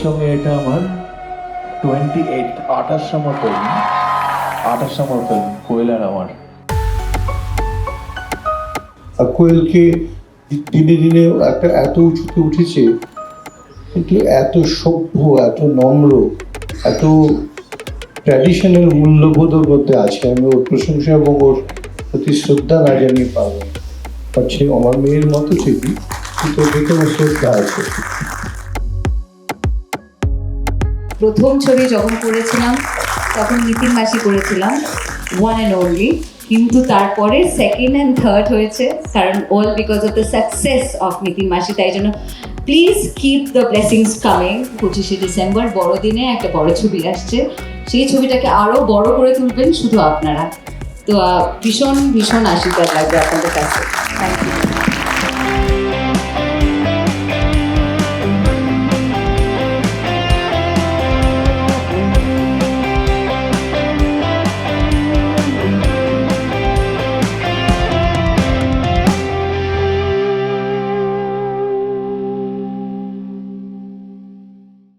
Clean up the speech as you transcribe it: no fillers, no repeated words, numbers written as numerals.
সঙ্গে এটা আমার 28 নম্বর ফিল্ম, 28 নম্বর ফিল্ম কোয়েল আর আমার। আর কোয়েলকে দিনে দিনে একটা এত উঁচুতে উঠেছে, কিন্তু এত সভ্য, এত নম্র, এত ট্র্যাডিশনাল মূল্যবোধের মধ্যে আছে। আমি ওর প্রশংসা এবং ওর প্রতি শ্রদ্ধা না জানিয়ে পারবো না। সে আমার মেয়ের মতো ঠিকই, কিন্তু ওর প্রতি আমার শ্রদ্ধা আছে। প্রথম ছবি যখন করেছিলাম তখন নিতিন মাসি করেছিলাম, ওয়ান অ্যান্ড অনলি, কিন্তু তারপরে সেকেন্ড অ্যান্ড থার্ড হয়েছে, কারণ all because of the success of Nitin মাসি। তাই জন্য please keep the blessings coming. 25শে ডিসেম্বর বড়দিনে একটা বড় ছবি আসছে, সেই ছবিটাকে আরও বড় করে তুলবেন শুধু আপনারা। তো ভীষণ ভীষণ আশীর্বাদ লাগবে আপনাদের কাছে। Thank you.